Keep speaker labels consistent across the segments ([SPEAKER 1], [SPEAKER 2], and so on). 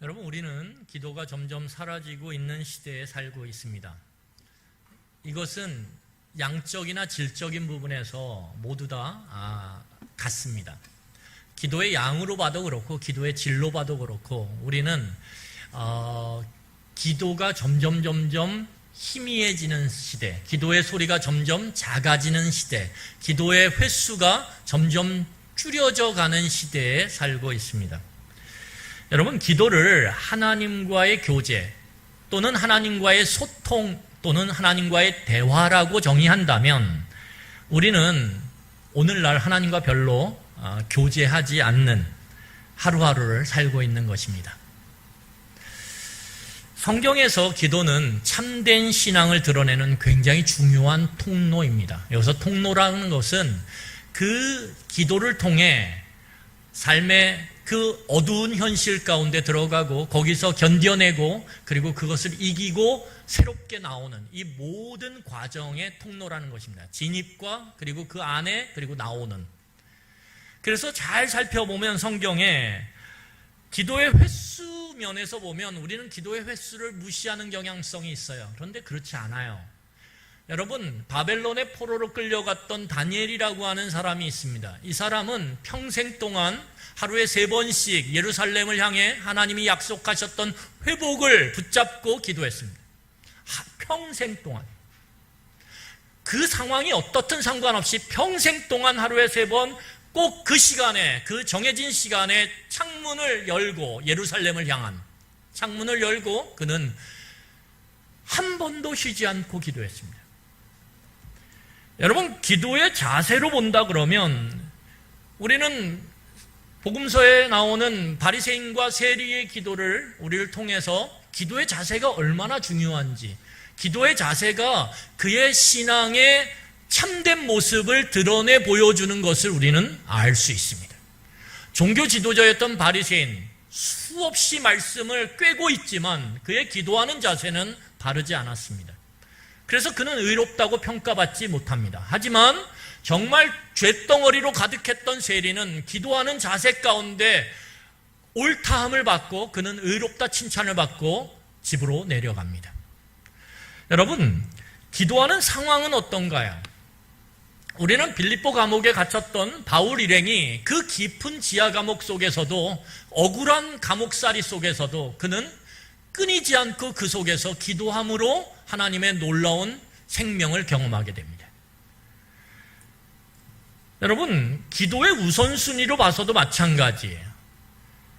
[SPEAKER 1] 여러분, 우리는 기도가 점점 사라지고 있는 시대에 살고 있습니다. 이것은 양적이나 질적인 부분에서 모두 다 같습니다. 기도의 양으로 봐도 그렇고 기도의 질로 봐도 그렇고 우리는 기도가 점점 희미해지는 시대, 기도의 소리가 점점 작아지는 시대, 기도의 횟수가 점점 줄여져 가는 시대에 살고 있습니다. 여러분, 기도를 하나님과의 교제 또는 하나님과의 소통 또는 하나님과의 대화라고 정의한다면 우리는 오늘날 하나님과 별로 교제하지 않는 하루하루를 살고 있는 것입니다. 성경에서 기도는 참된 신앙을 드러내는 굉장히 중요한 통로입니다. 여기서 통로라는 것은 그 기도를 통해 삶의 그 어두운 현실 가운데 들어가고 거기서 견뎌내고 그리고 그것을 이기고 새롭게 나오는 이 모든 과정의 통로라는 것입니다. 진입과 그리고 그 안에 그리고 나오는. 그래서 잘 살펴보면 성경에 기도의 횟수 면에서 보면 우리는 기도의 횟수를 무시하는 경향성이 있어요. 그런데 그렇지 않아요. 여러분, 바벨론의 포로로 끌려갔던 다니엘이라고 하는 사람이 있습니다. 이 사람은 평생 동안 하루에 3번씩 예루살렘을 향해 하나님이 약속하셨던 회복을 붙잡고 기도했습니다. 평생 동안. 그 상황이 어떻든 상관없이 평생 동안 하루에 3번 꼭 그 시간에, 그 정해진 시간에 창문을 열고 예루살렘을 향한 창문을 열고 그는 한 번도 쉬지 않고 기도했습니다. 여러분, 기도의 자세로 본다 그러면 우리는 복음서에 나오는 바리새인과 세리의 기도를 우리를 통해서 기도의 자세가 얼마나 중요한지, 기도의 자세가 그의 신앙의 참된 모습을 드러내 보여주는 것을 우리는 알 수 있습니다. 종교 지도자였던 바리새인, 수없이 말씀을 꿰고 있지만 그의 기도하는 자세는 바르지 않았습니다. 그래서 그는 의롭다고 평가받지 못합니다. 하지만 정말 쇳덩어리로 가득했던 세리는 기도하는 자세 가운데 옳다함을 받고 그는 의롭다 칭찬을 받고 집으로 내려갑니다. 여러분, 기도하는 상황은 어떤가요? 우리는 빌립보 감옥에 갇혔던 바울 일행이 그 깊은 지하 감옥 속에서도 억울한 감옥살이 속에서도 그는 끊이지 않고 그 속에서 기도함으로 하나님의 놀라운 생명을 경험하게 됩니다. 여러분, 기도의 우선순위로 봐서도 마찬가지예요.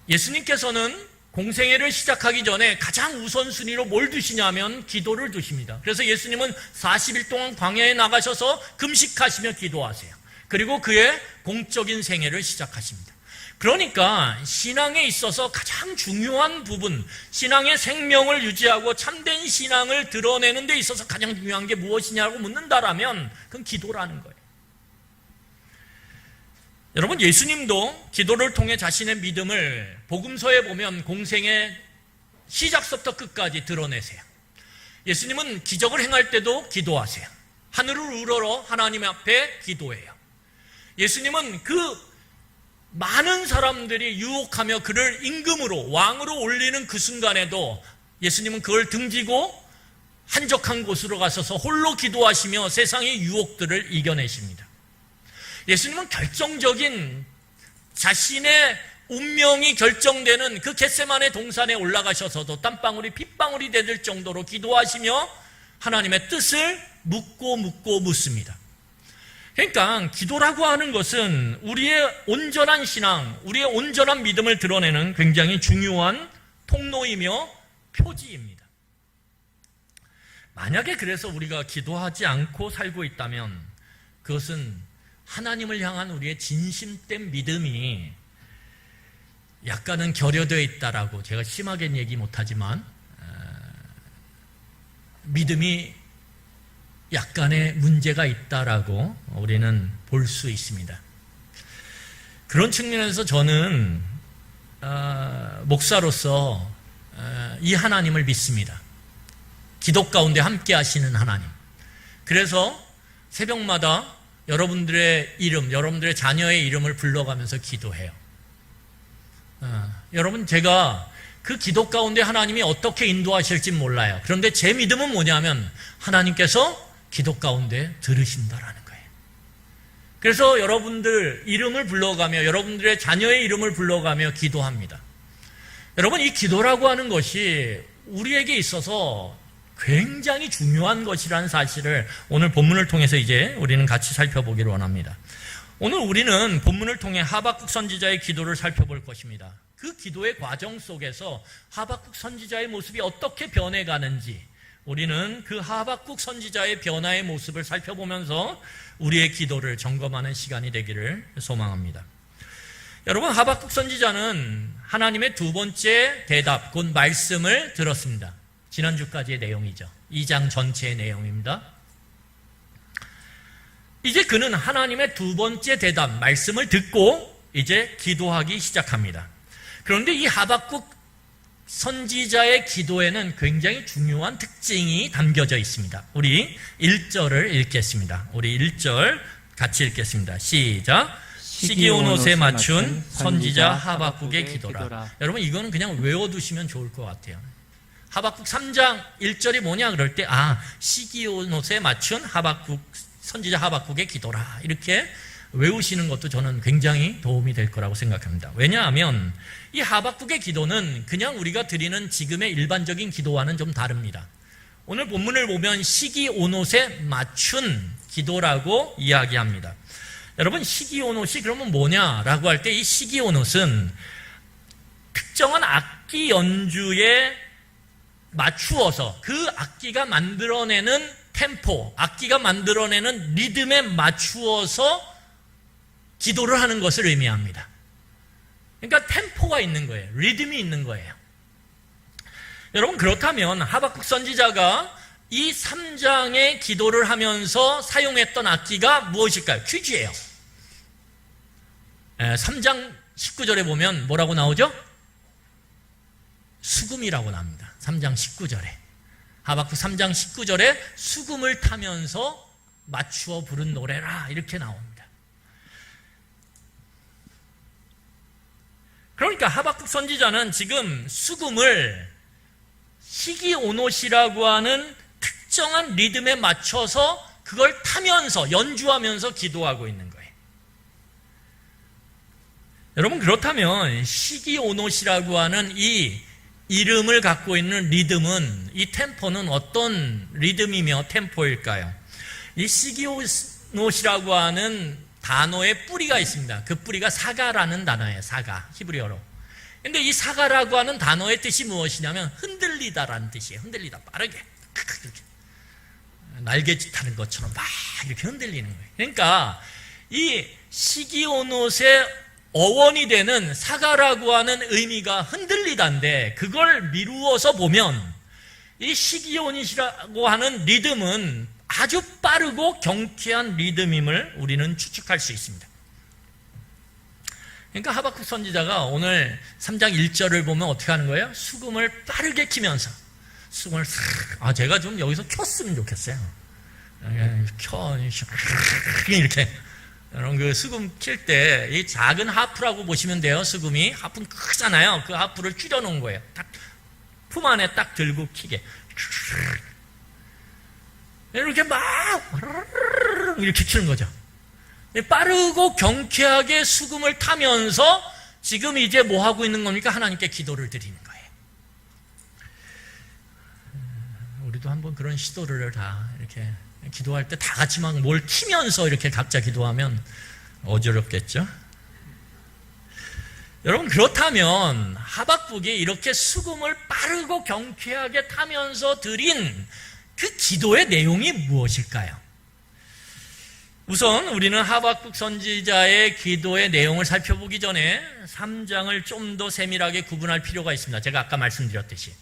[SPEAKER 1] 예수님께서는 공생애를 시작하기 전에 가장 우선순위로 뭘 두시냐면 기도를 두십니다. 그래서 예수님은 40일 동안 광야에 나가셔서 금식하시며 기도하세요. 그리고 그의 공적인 생애를 시작하십니다. 그러니까 신앙에 있어서 가장 중요한 부분, 신앙의 생명을 유지하고 참된 신앙을 드러내는 데 있어서 가장 중요한 게 무엇이냐고 묻는다라면 그건 기도라는 거예요. 여러분, 예수님도 기도를 통해 자신의 믿음을 복음서에 보면 공생의 시작서부터 끝까지 드러내세요. 예수님은 기적을 행할 때도 기도하세요. 하늘을 우러러 하나님 앞에 기도해요. 예수님은 그 많은 사람들이 유혹하며 그를 임금으로, 왕으로 올리는 그 순간에도 예수님은 그걸 등지고 한적한 곳으로 가셔서 홀로 기도하시며 세상의 유혹들을 이겨내십니다. 예수님은 결정적인 자신의 운명이 결정되는 그 겟세마네 동산에 올라가셔서도 땀방울이 핏방울이 되들 정도로 기도하시며 하나님의 뜻을 묻고 묻습니다. 그러니까 기도라고 하는 것은 우리의 온전한 신앙, 우리의 온전한 믿음을 드러내는 굉장히 중요한 통로이며 표지입니다. 만약에 그래서 우리가 기도하지 않고 살고 있다면 그것은 하나님을 향한 우리의 진심된 믿음이 약간은 결여되어 있다라고, 제가 심하게는 얘기 못하지만 믿음이 약간의 문제가 있다라고 우리는 볼 수 있습니다. 그런 측면에서 저는 목사로서 이 하나님을 믿습니다. 기도 가운데 함께 하시는 하나님. 그래서 새벽마다 여러분들의 이름, 여러분들의 자녀의 이름을 불러가면서 기도해요. 여러분, 제가 그 기도 가운데 하나님이 어떻게 인도하실지 몰라요. 그런데 제 믿음은 뭐냐면 하나님께서 기도 가운데 들으신다라는 거예요. 그래서 여러분들 이름을 불러가며 여러분들의 자녀의 이름을 불러가며 기도합니다. 여러분, 이 기도라고 하는 것이 우리에게 있어서 굉장히 중요한 것이라는 사실을 오늘 본문을 통해서 이제 우리는 같이 살펴보기를 원합니다. 오늘 우리는 본문을 통해 하박국 선지자의 기도를 살펴볼 것입니다. 그 기도의 과정 속에서 하박국 선지자의 모습이 어떻게 변해가는지 우리는 그 하박국 선지자의 변화의 모습을 살펴보면서 우리의 기도를 점검하는 시간이 되기를 소망합니다. 여러분, 하박국 선지자는 하나님의 두 번째 대답, 곧 말씀을 들었습니다. 지난주까지의 내용이죠. 2장 전체의 내용입니다. 이제 그는 하나님의 두 번째 대답, 말씀을 듣고 이제 기도하기 시작합니다. 그런데 이 하박국 선지자의 기도에는 굉장히 중요한 특징이 담겨져 있습니다. 우리 1절을 읽겠습니다. 우리 1절 같이 읽겠습니다. 시작. 시기온옷에 맞춘 선지자 하박국의 기도라. 여러분, 이거는 그냥 외워두시면 좋을 것 같아요. 하박국 3장 1절이 뭐냐 그럴 때 시기온옷에 맞춘 선지자 하박국의 기도라, 이렇게 외우시는 것도 저는 굉장히 도움이 될 거라고 생각합니다. 왜냐하면 이 하박국의 기도는 그냥 우리가 드리는 지금의 일반적인 기도와는 좀 다릅니다. 오늘 본문을 보면 시기온옷에 맞춘 기도라고 이야기합니다. 여러분, 시기온옷이 그러면 뭐냐라고 할 때 이 시기온옷은 특정한 악기 연주에 맞추어서 그 악기가 만들어내는 템포, 악기가 만들어내는 리듬에 맞추어서 기도를 하는 것을 의미합니다. 그러니까 템포가 있는 거예요. 리듬이 있는 거예요. 여러분, 그렇다면 하박국 선지자가 이 3장의 기도를 하면서 사용했던 악기가 무엇일까요? 퀴즈예요. 3장 19절에 보면 뭐라고 나오죠? 수금이라고 나옵니다. 3장 19절에. 하박국 3장 19절에 수금을 타면서 맞추어 부른 노래라, 이렇게 나옵니다. 그러니까 하박국 선지자는 지금 수금을 시기온옷이라고 하는 특정한 리듬에 맞춰서 그걸 타면서 연주하면서 기도하고 있는 거예요. 여러분, 그렇다면 시기온옷이라고 하는 이 이름을 갖고 있는 리듬은, 이 템포는 어떤 리듬이며 템포일까요? 이 시기온옷이라고 하는 단어의 뿌리가 있습니다. 그 뿌리가 사가라는 단어예요. 사가, 히브리어로. 근데 이 사가라고 하는 단어의 뜻이 무엇이냐면 흔들리다라는 뜻이에요. 흔들리다, 빠르게 이렇게 날개짓 하는 것처럼 막 이렇게 흔들리는 거예요. 그러니까 이 시기온옷의 어원이 되는 사가라고 하는 의미가 흔들리다인데, 그걸 미루어서 보면 이 시기온옷이라고 하는 리듬은 아주 빠르고 경쾌한 리듬임을 우리는 추측할 수 있습니다. 그러니까 하박국 선지자가 오늘 3장 1절을 보면 어떻게 하는 거예요? 수금을 빠르게 키면서 수금을 제가 좀 여기서 켰으면 좋겠어요. 이렇게 여러분, 그 수금 킬 때 이 작은 하프라고 보시면 돼요. 수금이 하프는 크잖아요. 그 하프를 줄여놓은 거예요. 딱 품 안에 딱 들고 키게 이렇게 막 이렇게 치는 거죠. 빠르고 경쾌하게 수금을 타면서 지금 이제 뭐 하고 있는 겁니까? 하나님께 기도를 드리는 거예요. 우리도 한번 그런 시도를 다 이렇게 기도할 때 다 같이 막 뭘 키면서 이렇게 각자 기도하면 어지럽겠죠? 여러분, 그렇다면 하박국이 이렇게 수금을 빠르고 경쾌하게 타면서 드린 그 기도의 내용이 무엇일까요? 우선 우리는 하박국 선지자의 기도의 내용을 살펴보기 전에 3장을 좀 더 세밀하게 구분할 필요가 있습니다. 제가 아까 말씀드렸듯이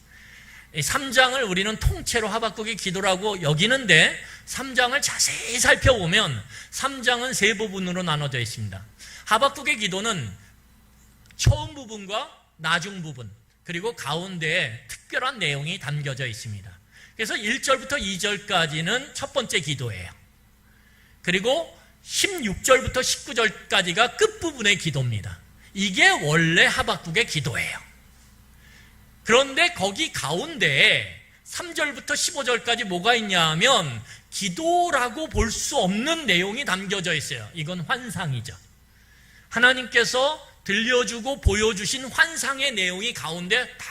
[SPEAKER 1] 3장을 우리는 통째로 하박국의 기도라고 여기는데 3장을 자세히 살펴보면 3장은 세 부분으로 나눠져 있습니다. 하박국의 기도는 처음 부분과 나중 부분, 그리고 가운데에 특별한 내용이 담겨져 있습니다. 그래서 1절부터 2절까지는 첫 번째 기도예요. 그리고 16절부터 19절까지가 끝부분의 기도입니다. 이게 원래 하박국의 기도예요. 그런데 거기 가운데 3절부터 15절까지 뭐가 있냐 하면 기도라고 볼 수 없는 내용이 담겨져 있어요. 이건 환상이죠. 하나님께서 들려주고 보여주신 환상의 내용이 가운데 딱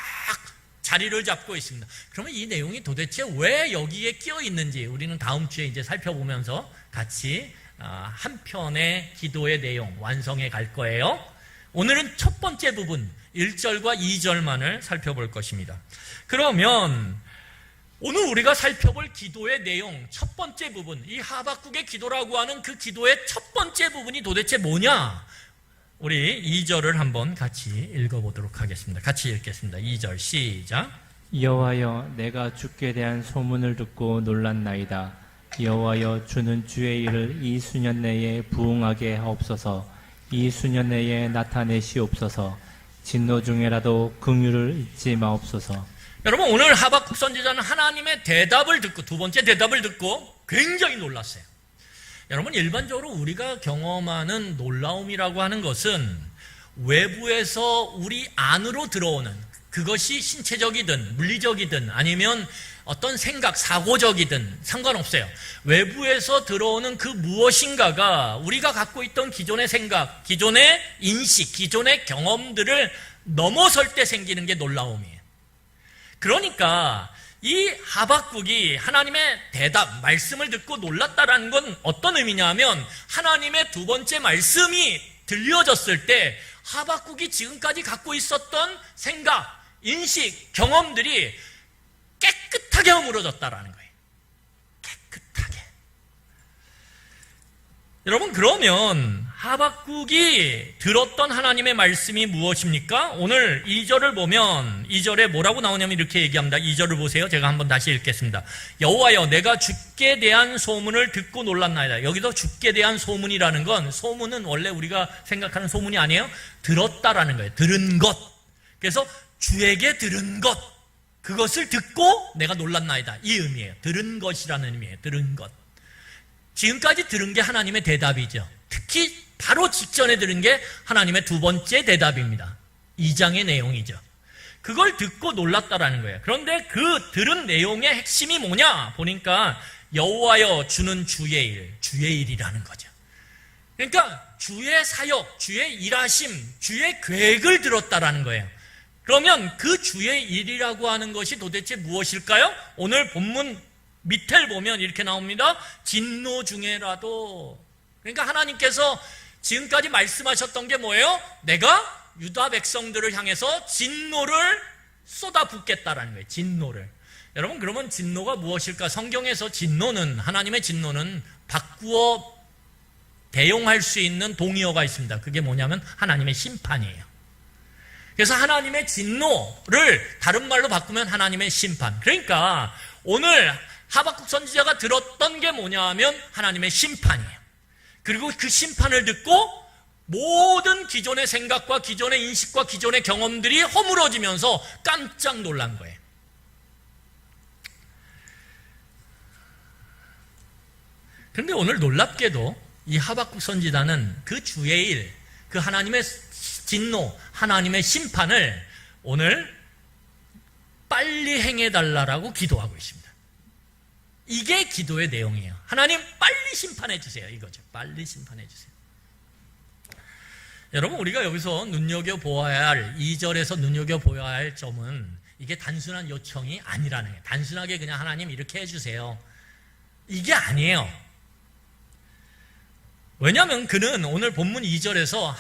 [SPEAKER 1] 자리를 잡고 있습니다. 그러면 이 내용이 도대체 왜 여기에 끼어 있는지 우리는 다음 주에 이제 살펴보면서 같이 한 편의 기도의 내용 완성해 갈 거예요. 오늘은 첫 번째 부분 1절과 2절만을 살펴볼 것입니다. 그러면 오늘 우리가 살펴볼 기도의 내용 첫 번째 부분, 이 하박국의 기도라고 하는 그 기도의 첫 번째 부분이 도대체 뭐냐? 우리 2절을 한번 같이 읽어보도록 하겠습니다. 같이 읽겠습니다. 2절 시작.
[SPEAKER 2] 여호와여, 내가 주께 대한 소문을 듣고 놀랐나이다. 여호와여, 주는 주의 일을 이 수년 내에 부응하게 하옵소서. 이 수년 내에 나타내시옵소서. 진노 중에라도 긍휼을 잊지 마옵소서.
[SPEAKER 1] 여러분, 오늘 하박국 선지자는 하나님의 대답을 듣고, 두 번째 대답을 듣고 굉장히 놀랐어요. 여러분, 일반적으로 우리가 경험하는 놀라움이라고 하는 것은 외부에서 우리 안으로 들어오는, 그것이 신체적이든 물리적이든 아니면 어떤 생각, 사고적이든 상관없어요. 외부에서 들어오는 그 무엇인가가 우리가 갖고 있던 기존의 생각, 기존의 인식, 기존의 경험들을 넘어설 때 생기는 게 놀라움이에요. 그러니까 이 하박국이 하나님의 대답, 말씀을 듣고 놀랐다라는 건 어떤 의미냐 하면 하나님의 두 번째 말씀이 들려졌을 때 하박국이 지금까지 갖고 있었던 생각, 인식, 경험들이 깨끗하게 허물어졌다라는 거예요. 깨끗하게. 여러분, 그러면 하박국이 들었던 하나님의 말씀이 무엇입니까? 오늘 2절을 보면 2절에 뭐라고 나오냐면 이렇게 얘기합니다. 2절을 보세요. 제가 한번 다시 읽겠습니다. 여호와여, 내가 주께 대한 소문을 듣고 놀랐나이다. 여기서 주께 대한 소문이라는 건, 소문은 원래 우리가 생각하는 소문이 아니에요. 들었다라는 거예요. 들은 것. 그래서 주에게 들은 것, 그것을 듣고 내가 놀랐나이다, 이 의미예요. 들은 것이라는 의미예요. 들은 것. 지금까지 들은 게 하나님의 대답이죠. 특히 바로 직전에 들은 게 하나님의 두 번째 대답입니다. 2장의 내용이죠. 그걸 듣고 놀랐다라는 거예요. 그런데 그 들은 내용의 핵심이 뭐냐 보니까 여호와여, 주는 주의 일, 주의 일이라는 거죠. 그러니까 주의 사역, 주의 일하심, 주의 계획을 들었다라는 거예요. 그러면 그 주의 일이라고 하는 것이 도대체 무엇일까요? 오늘 본문 밑을 보면 이렇게 나옵니다. 진노 중에라도. 그러니까 하나님께서 지금까지 말씀하셨던 게 뭐예요? 내가 유다 백성들을 향해서 진노를 쏟아붓겠다라는 거예요. 진노를. 여러분, 그러면 진노가 무엇일까? 성경에서 진노는, 하나님의 진노는 바꾸어 대용할 수 있는 동의어가 있습니다. 그게 뭐냐면 하나님의 심판이에요. 그래서 하나님의 진노를 다른 말로 바꾸면 하나님의 심판. 그러니까 오늘 하박국 선지자가 들었던 게 뭐냐 하면 하나님의 심판이에요. 그리고 그 심판을 듣고 모든 기존의 생각과 기존의 인식과 기존의 경험들이 허물어지면서 깜짝 놀란 거예요. 그런데 오늘 놀랍게도 이 하박국 선지자는 그 주의 일, 그 하나님의 진노, 하나님의 심판을 오늘 빨리 행해달라고 기도하고 있습니다. 이게 기도의 내용이에요. 하나님, 빨리 심판해 주세요, 이거죠. 빨리 심판해 주세요. 여러분, 우리가 여기서 눈여겨보아야 할, 2절에서 눈여겨보아야 할 점은 이게 단순한 요청이 아니라는 거예요. 단순하게 그냥 하나님 이렇게 해주세요, 이게 아니에요. 왜냐하면 그는 오늘 본문 2절에서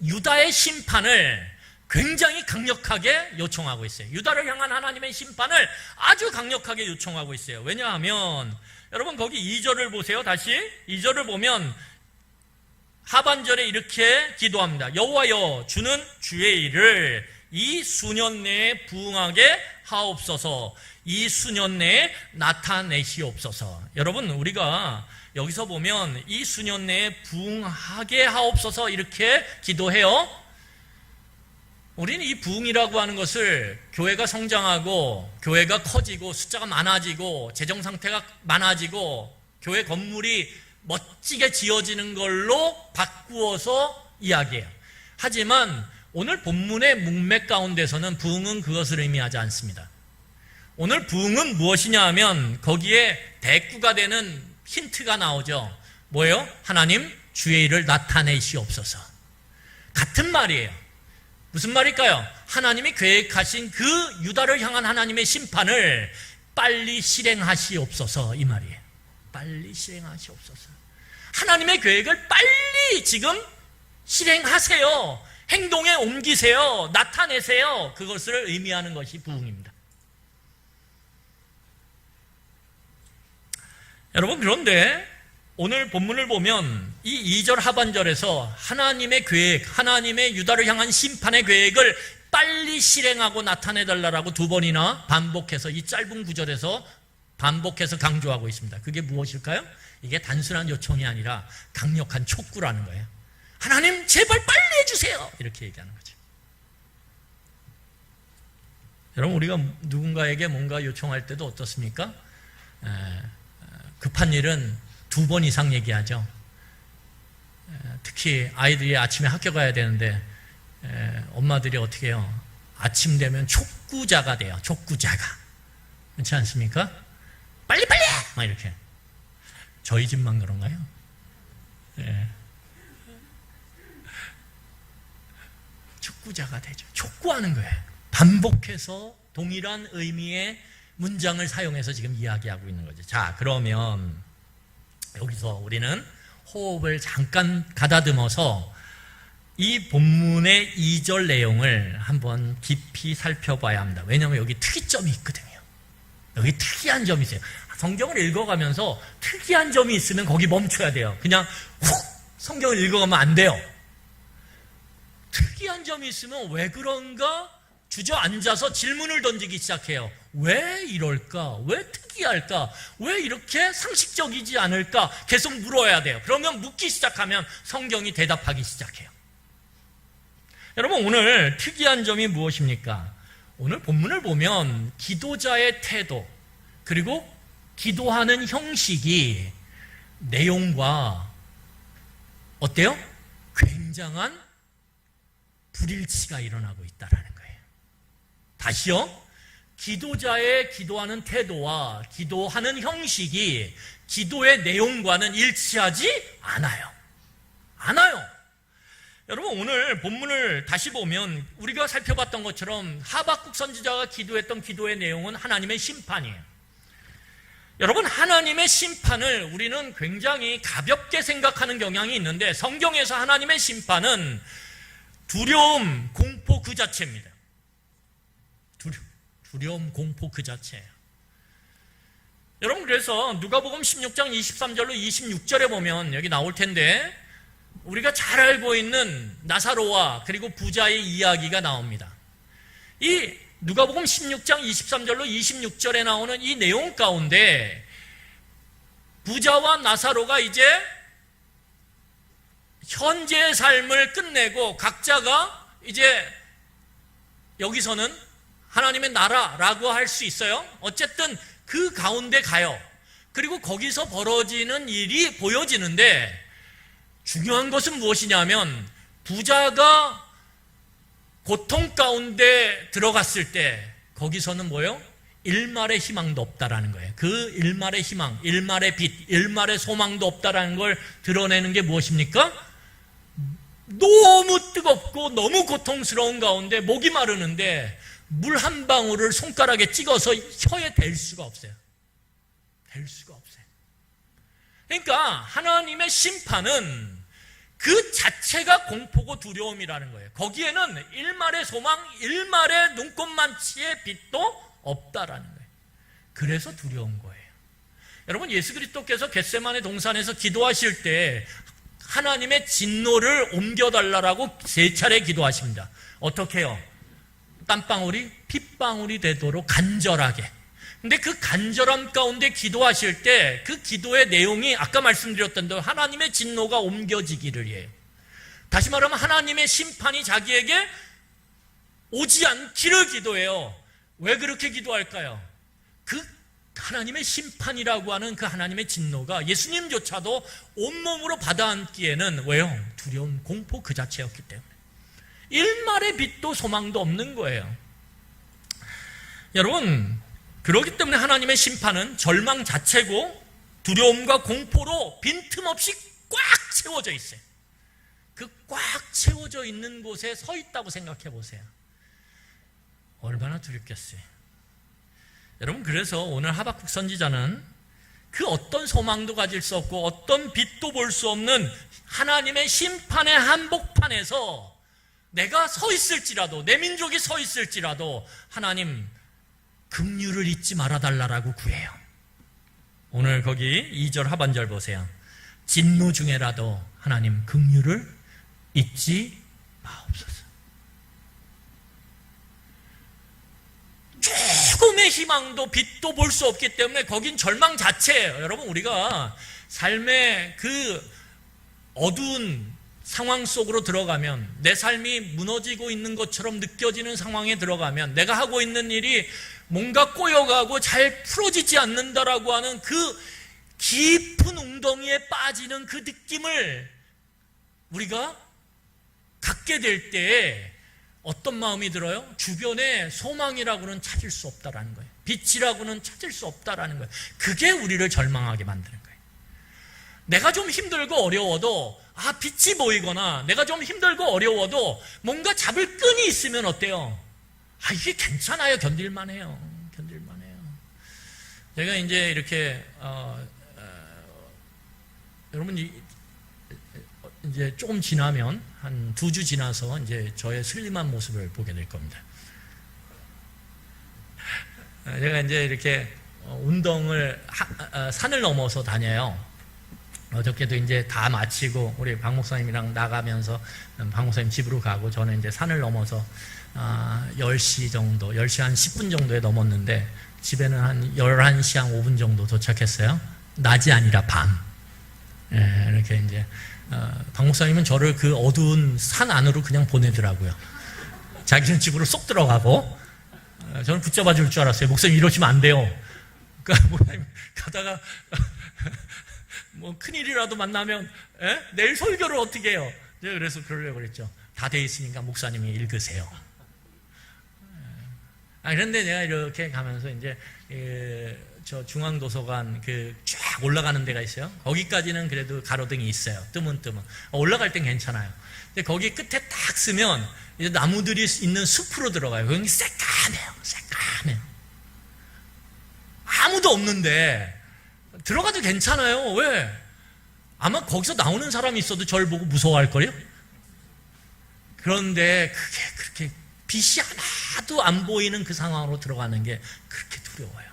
[SPEAKER 1] 유다의 심판을 굉장히 강력하게 요청하고 있어요. 유다를 향한 하나님의 심판을 아주 강력하게 요청하고 있어요. 왜냐하면 여러분, 거기 2절을 보세요. 다시 2절을 보면 하반절에 이렇게 기도합니다. 여호와여, 주는 주의 일을 이 수년 내에 부응하게 하옵소서. 이 수년 내에 나타내시옵소서. 여러분, 우리가 여기서 보면 이 수년 내에 부응하게 하옵소서 이렇게 기도해요. 우리는 이 부흥이라고 하는 것을 교회가 성장하고 교회가 커지고 숫자가 많아지고 재정 상태가 많아지고 교회 건물이 멋지게 지어지는 걸로 바꾸어서 이야기해요. 하지만 오늘 본문의 문맥 가운데서는 부흥은 그것을 의미하지 않습니다. 오늘 부흥은 무엇이냐 하면 거기에 대꾸가 되는 힌트가 나오죠. 뭐예요? 하나님 주의 일을 나타내시옵소서. 같은 말이에요. 무슨 말일까요? 하나님이 계획하신 그 유다를 향한 하나님의 심판을 빨리 실행하시옵소서, 이 말이에요. 빨리 실행하시옵소서. 하나님의 계획을 빨리 지금 실행하세요. 행동에 옮기세요. 나타내세요. 그것을 의미하는 것이 부흥입니다. 여러분, 그런데 오늘 본문을 보면 이 2절 하반절에서 하나님의 계획, 하나님의 유다를 향한 심판의 계획을 빨리 실행하고 나타내달라고 두 번이나 반복해서, 이 짧은 구절에서 반복해서 강조하고 있습니다. 그게 무엇일까요? 이게 단순한 요청이 아니라 강력한 촉구라는 거예요. 하나님 제발 빨리 해주세요, 이렇게 얘기하는 거죠. 여러분, 우리가 누군가에게 뭔가 요청할 때도 어떻습니까? 급한 일은 2번 이상 얘기하죠. 특히 아이들이 아침에 학교 가야 되는데 엄마들이 어떻게 해요? 아침 되면 촉구자가 돼요. 촉구자가. 그렇지 않습니까? 빨리 막 이렇게. 저희 집만 그런가요? 촉구자가 되죠. 촉구하는 거예요. 반복해서 동일한 의미의 문장을 사용해서 지금 이야기하고 있는 거죠. 자, 그러면 여기서 우리는 호흡을 잠깐 가다듬어서 이 본문의 2절 내용을 한번 깊이 살펴봐야 합니다. 왜냐하면 여기 특이점이 있거든요. 여기 특이한 점이 있어요. 성경을 읽어가면서 특이한 점이 있으면 거기 멈춰야 돼요. 그냥 훅 성경을 읽어가면 안 돼요. 특이한 점이 있으면 왜 그런가 주저앉아서 질문을 던지기 시작해요. 왜 이럴까? 왜 특이할까? 왜 이렇게 상식적이지 않을까? 계속 물어야 돼요. 그러면 묻기 시작하면 성경이 대답하기 시작해요. 여러분, 오늘 특이한 점이 무엇입니까? 오늘 본문을 보면 기도자의 태도, 그리고 기도하는 형식이 내용과 어때요? 굉장한 불일치가 일어나고 있다라는 거예요. 다시요. 기도자의 기도하는 태도와 기도하는 형식이 기도의 내용과는 일치하지 않아요. 여러분, 오늘 본문을 다시 보면 우리가 살펴봤던 것처럼 하박국 선지자가 기도했던 기도의 내용은 하나님의 심판이에요. 여러분, 하나님의 심판을 우리는 굉장히 가볍게 생각하는 경향이 있는데 성경에서 하나님의 심판은 두려움, 공포 그 자체입니다. 두려움, 공포 그 자체예요. 여러분, 그래서 누가복음 16장 23절로 26절에 보면 여기 나올 텐데 우리가 잘 알고 있는 나사로와 그리고 부자의 이야기가 나옵니다. 이 누가복음 16장 23절로 26절에 나오는 이 내용 가운데 부자와 나사로가 이제 현재의 삶을 끝내고 각자가 이제 여기서는 하나님의 나라라고 할 수 있어요. 어쨌든 그 가운데 가요. 그리고 거기서 벌어지는 일이 보여지는데 중요한 것은 무엇이냐면 부자가 고통 가운데 들어갔을 때 거기서는 뭐예요? 일말의 희망도 없다라는 거예요. 그 일말의 희망, 일말의 빛, 일말의 소망도 없다라는 걸 드러내는 게 무엇입니까? 너무 뜨겁고 너무 고통스러운 가운데 목이 마르는데 물 한 방울을 손가락에 찍어서 혀에 댈 수가 없어요. 댈 수가 없어요. 그러니까 하나님의 심판은 그 자체가 공포고 두려움이라는 거예요. 거기에는 일말의 소망, 일말의 눈꽃만치의 빛도 없다라는 거예요. 그래서 두려운 거예요. 여러분, 예수 그리스도께서 겟세마네 동산에서 기도하실 때 하나님의 진노를 옮겨달라고 3차례 기도하십니다. 어떻게 해요? 땀방울이 핏방울이 되도록 간절하게. 근데 그 간절함 가운데 기도하실 때 그 기도의 내용이 아까 말씀드렸던 대로 하나님의 진노가 옮겨지기를 해요. 다시 말하면 하나님의 심판이 자기에게 오지 않기를 기도해요. 왜 그렇게 기도할까요? 그 하나님의 심판이라고 하는 그 하나님의 진노가 예수님조차도 온몸으로 받아안기에는 왜요? 두려운 공포 그 자체였기 때문에. 일말의 빛도 소망도 없는 거예요. 여러분, 그렇기 때문에 하나님의 심판은 절망 자체고 두려움과 공포로 빈틈없이 꽉 채워져 있어요. 그 꽉 채워져 있는 곳에 서 있다고 생각해 보세요. 얼마나 두렵겠어요. 여러분, 그래서 오늘 하박국 선지자는 그 어떤 소망도 가질 수 없고 어떤 빛도 볼 수 없는 하나님의 심판의 한복판에서 내가 서 있을지라도, 내 민족이 서 있을지라도 하나님 긍휼을 잊지 말아달라고 구해요. 오늘 거기 2절 하반절 보세요. 진노 중에라도 하나님 긍휼을 잊지 마옵소서. 조금의 희망도 빛도 볼 수 없기 때문에 거긴 절망 자체예요. 여러분, 우리가 삶의 그 어두운 상황 속으로 들어가면, 내 삶이 무너지고 있는 것처럼 느껴지는 상황에 들어가면, 내가 하고 있는 일이 뭔가 꼬여가고 잘 풀어지지 않는다라고 하는 그 깊은 웅덩이에 빠지는 그 느낌을 우리가 갖게 될 때에 어떤 마음이 들어요? 주변에 소망이라고는 찾을 수 없다라는 거예요. 빛이라고는 찾을 수 없다라는 거예요. 그게 우리를 절망하게 만드는 거예요. 내가 좀 힘들고 어려워도 빛이 보이거나 내가 좀 힘들고 어려워도 뭔가 잡을 끈이 있으면 어때요? 이게 괜찮아요. 견딜만해요. 제가 이제 이렇게 여러분 이제 조금 지나면 한 2주 지나서 이제 저의 슬림한 모습을 보게 될 겁니다. 제가 이제 이렇게 운동을 산을 넘어서 다녀요. 어저께도 이제 다 마치고 우리 박 목사님이랑 나가면서 박 목사님 집으로 가고 저는 이제 산을 넘어서 10시 정도, 10시 한 10분 정도에 넘었는데 집에는 한 11시 한 5분 정도 도착했어요. 낮이 아니라 밤. 이렇게 이제 박 목사님은 저를 그 어두운 산 안으로 그냥 보내더라고요. 자기는 집으로 쏙 들어가고 저는 붙잡아 줄 줄 알았어요. 목사님 이러시면 안 돼요. 그러니까 목사님 가다가 뭐 큰일이라도 만나면 내일 설교를 어떻게 해요? 그래서 그러려고 그랬죠. 다 돼 있으니까 목사님이 읽으세요. 그런데 내가 이렇게 가면서 이제 저 중앙도서관 쫙 올라가는 데가 있어요. 거기까지는 그래도 가로등이 있어요. 뜨문뜨문. 올라갈 땐 괜찮아요. 근데 거기 끝에 딱 쓰면 이제 나무들이 있는 숲으로 들어가요. 거기 새까매요. 아무도 없는데 들어가도 괜찮아요. 왜? 아마 거기서 나오는 사람이 있어도 저를 보고 무서워할걸요? 그런데 그게 그렇게 빛이 하나도 안 보이는 그 상황으로 들어가는 게 그렇게 두려워요.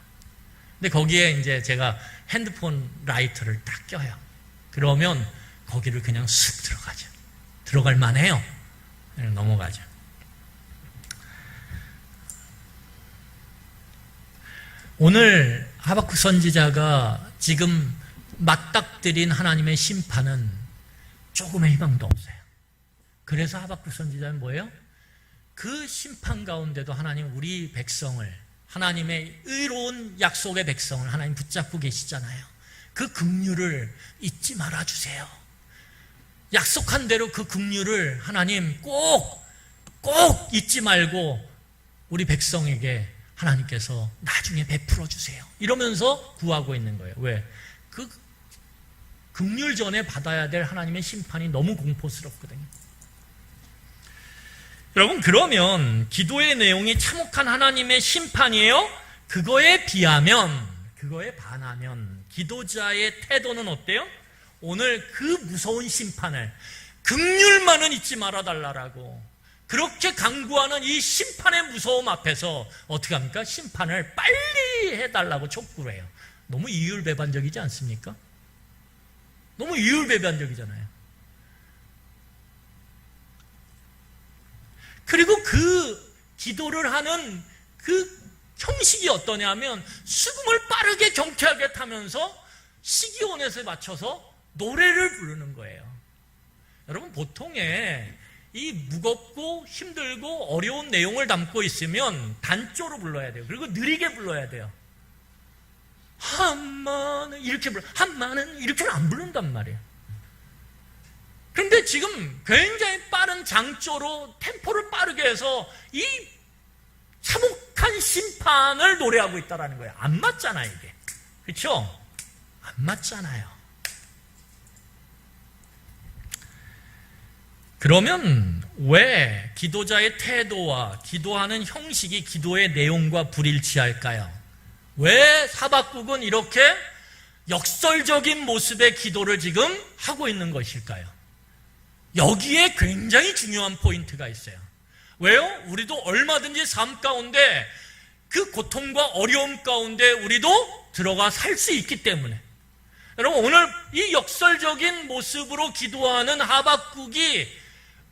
[SPEAKER 1] 근데 거기에 이제 제가 핸드폰 라이트를 딱 껴요. 그러면 거기를 그냥 쑥 들어가죠. 들어갈 만해요. 넘어가죠. 오늘 하박국 선지자가 지금 맞닥뜨린 하나님의 심판은 조금의 희망도 없어요. 그래서 하박국 선지자는 뭐예요? 그 심판 가운데도 하나님 우리 백성을, 하나님의 의로운 약속의 백성을 하나님 붙잡고 계시잖아요. 그 긍휼을 잊지 말아주세요. 약속한 대로 그 긍휼을 하나님 꼭 잊지 말고 우리 백성에게 하나님께서 나중에 베풀어 주세요. 이러면서 구하고 있는 거예요. 왜? 그 긍휼 전에 받아야 될 하나님의 심판이 너무 공포스럽거든요. 여러분, 그러면 기도의 내용이 참혹한 하나님의 심판이에요? 그거에 비하면, 그거에 반하면 기도자의 태도는 어때요? 오늘 그 무서운 심판을 긍휼만은 잊지 말아달라고 그렇게 간구하는 이 심판의 무서움 앞에서 어떻게 합니까? 심판을 빨리 해달라고 촉구를 해요. 너무 이율배반적이지 않습니까? 너무 이율배반적이잖아요. 그리고 그 기도를 하는 그 형식이 어떠냐면 수금을 빠르게 경쾌하게 타면서 시기온에 맞춰서 노래를 부르는 거예요. 여러분, 보통의 이 무겁고 힘들고 어려운 내용을 담고 있으면 단조로 불러야 돼요. 그리고 느리게 불러야 돼요. 한마는 이렇게 불러, 한마는 이렇게는 안 부른단 말이에요. 그런데 지금 굉장히 빠른 장조로 템포를 빠르게 해서 이 참혹한 심판을 노래하고 있다는 거예요. 안 맞잖아요, 이게. 그렇죠? 안 맞잖아요. 그러면 왜 기도자의 태도와 기도하는 형식이 기도의 내용과 불일치할까요? 왜 하박국은 이렇게 역설적인 모습의 기도를 지금 하고 있는 것일까요? 여기에 굉장히 중요한 포인트가 있어요. 왜요? 우리도 얼마든지 삶 가운데 그 고통과 어려움 가운데 우리도 들어가 살 수 있기 때문에. 여러분, 오늘 이 역설적인 모습으로 기도하는 하박국이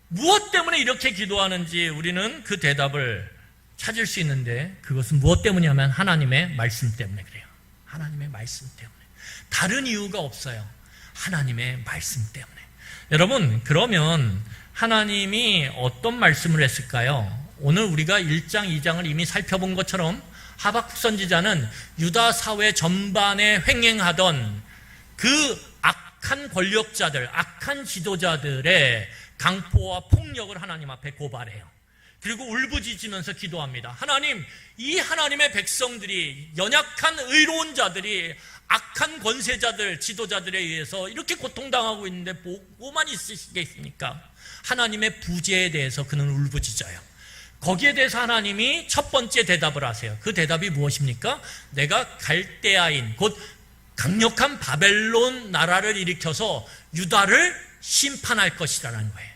[SPEAKER 1] 무엇 때문에 이렇게 기도하는지 우리는 그 대답을 찾을 수 있는데, 그것은 무엇 때문이냐면 하나님의 말씀 때문에 그래요. 하나님의 말씀 때문에. 다른 이유가 없어요. 하나님의 말씀 때문에. 여러분, 그러면 하나님이 어떤 말씀을 했을까요? 오늘 우리가 1장, 2장을 이미 살펴본 것처럼 하박국 선지자는 유다 사회 전반에 횡행하던 그 악한 권력자들, 악한 지도자들의 강포와 폭력을 하나님 앞에 고발해요. 그리고 울부짖으면서 기도합니다. 하나님, 이 하나님의 백성들이, 연약한 의로운 자들이 악한 권세자들, 지도자들에 의해서 이렇게 고통당하고 있는데 보고만 있으시겠습니까? 하나님의 부재에 대해서 그는 울부짖어요. 거기에 대해서 하나님이 첫 번째 대답을 하세요. 그 대답이 무엇입니까? 내가 갈대아인, 곧 강력한 바벨론 나라를 일으켜서 유다를 심판할 것이라는 거예요.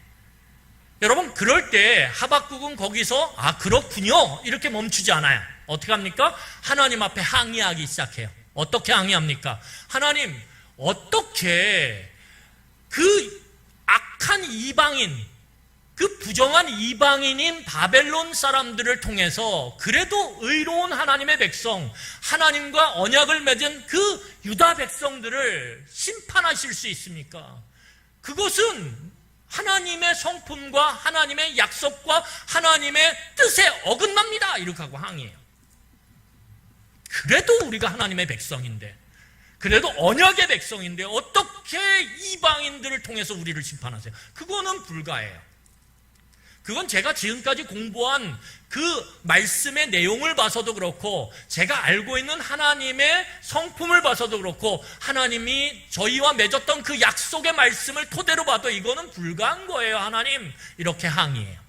[SPEAKER 1] 여러분, 그럴 때 하박국은 거기서 그렇군요 이렇게 멈추지 않아요. 어떻게 합니까? 하나님 앞에 항의하기 시작해요. 어떻게 항의합니까? 하나님, 어떻게 그 악한 이방인, 그 부정한 이방인인 바벨론 사람들을 통해서 그래도 의로운 하나님의 백성, 하나님과 언약을 맺은 그 유다 백성들을 심판하실 수 있습니까? 그것은 하나님의 성품과 하나님의 약속과 하나님의 뜻에 어긋납니다. 이렇게 하고 항의해요. 그래도 우리가 하나님의 백성인데, 그래도 언약의 백성인데 어떻게 이방인들을 통해서 우리를 심판하세요? 그거는 불가해요. 그건 제가 지금까지 공부한 그 말씀의 내용을 봐서도 그렇고, 제가 알고 있는 하나님의 성품을 봐서도 그렇고, 하나님이 저희와 맺었던 그 약속의 말씀을 토대로 봐도 이거는 불가한 거예요. 하나님, 이렇게 항의해요.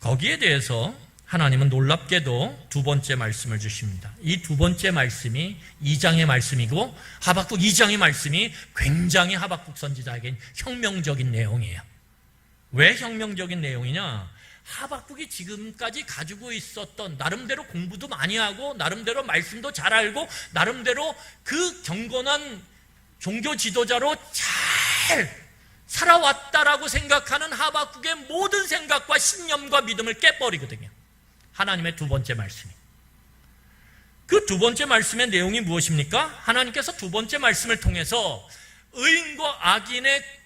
[SPEAKER 1] 거기에 대해서 하나님은 놀랍게도 두 번째 말씀을 주십니다. 이 두 번째 말씀이 2장의 말씀이고, 하박국 2장의 말씀이 굉장히 하박국 선지자에겐 혁명적인 내용이에요. 왜 혁명적인 내용이냐? 하박국이 지금까지 가지고 있었던, 나름대로 공부도 많이 하고 나름대로 말씀도 잘 알고 나름대로 그 경건한 종교 지도자로 잘 살아왔다라고 생각하는 하박국의 모든 생각과 신념과 믿음을 깨버리거든요. 하나님의 두 번째 말씀이. 그 두 번째 말씀의 내용이 무엇입니까? 하나님께서 두 번째 말씀을 통해서 의인과 악인을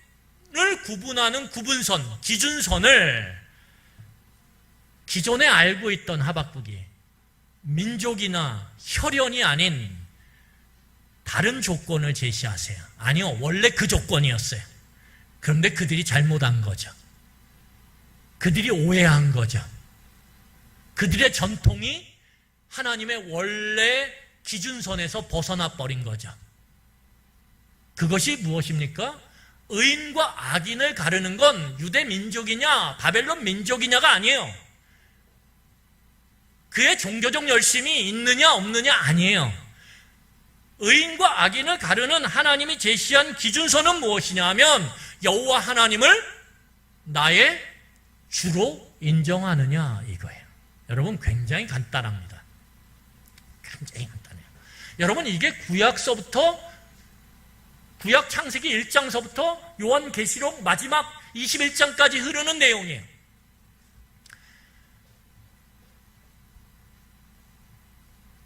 [SPEAKER 1] 구분하는 구분선, 기준선을 기존에 알고 있던 하박국이 민족이나 혈연이 아닌 다른 조건을 제시하세요. 아니요, 원래 그 조건이었어요. 그런데 그들이 잘못한 거죠. 그들이 오해한 거죠. 그들의 전통이 하나님의 원래 기준선에서 벗어나 버린 거죠. 그것이 무엇입니까? 의인과 악인을 가르는 건 유대 민족이냐 바벨론 민족이냐가 아니에요. 그의 종교적 열심이 있느냐 없느냐 아니에요. 의인과 악인을 가르는 하나님이 제시한 기준선은 무엇이냐 하면, 여호와 하나님을 나의 주로 인정하느냐 이거예요. 여러분, 굉장히 간단합니다. 굉장히 간단해요. 여러분, 이게 구약서부터, 구약 창세기 1장서부터 요한계시록 마지막 21장까지 흐르는 내용이에요.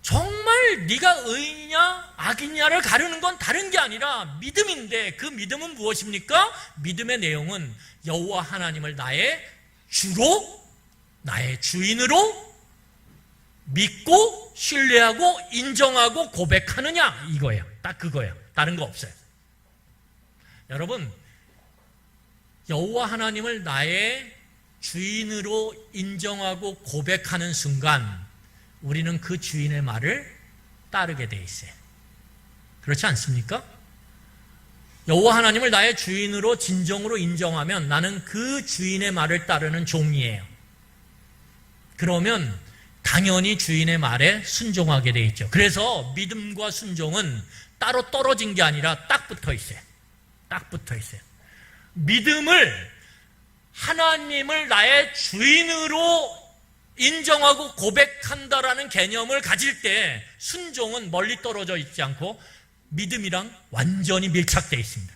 [SPEAKER 1] 정말 네가 의인이냐 악이냐를 가르는 건 다른 게 아니라 믿음인데, 그 믿음은 무엇입니까? 믿음의 내용은 여호와 하나님을 나의 주로, 나의 주인으로 믿고 신뢰하고 인정하고 고백하느냐 이거예요. 딱 그거예요. 다른 거 없어요. 여러분, 여호와 하나님을 나의 주인으로 인정하고 고백하는 순간 우리는 그 주인의 말을 따르게 돼 있어요. 그렇지 않습니까? 여호와 하나님을 나의 주인으로 진정으로 인정하면 나는 그 주인의 말을 따르는 종이에요. 그러면 당연히 주인의 말에 순종하게 돼 있죠. 그래서 믿음과 순종은 따로 떨어진 게 아니라 딱 붙어 있어요. 딱 붙어 있어요. 믿음을 하나님을 나의 주인으로 인정하고 고백한다라는 개념을 가질 때 순종은 멀리 떨어져 있지 않고 믿음이랑 완전히 밀착되어 있습니다.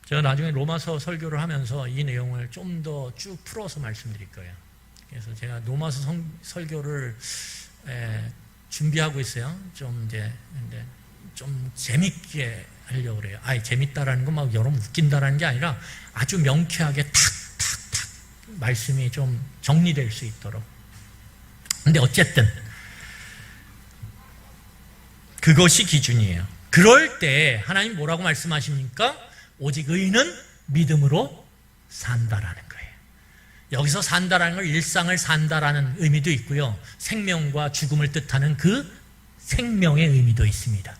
[SPEAKER 1] 제가 나중에 로마서 설교를 하면서 이 내용을 좀 더 쭉 풀어서 말씀드릴 거예요. 그래서 제가 로마서 설교를 준비하고 있어요. 근데 좀 재밌게 하려고 그래요. 재밌다라는 건 막 여러분 웃긴다라는 게 아니라 아주 명쾌하게 탁탁탁 말씀이 좀 정리될 수 있도록. 근데 어쨌든 그것이 기준이에요. 그럴 때 하나님 뭐라고 말씀하십니까? 오직 의인은 믿음으로 산다라는 거예요. 여기서 산다라는 걸 일상을 산다라는 의미도 있고요. 생명과 죽음을 뜻하는 그 생명의 의미도 있습니다.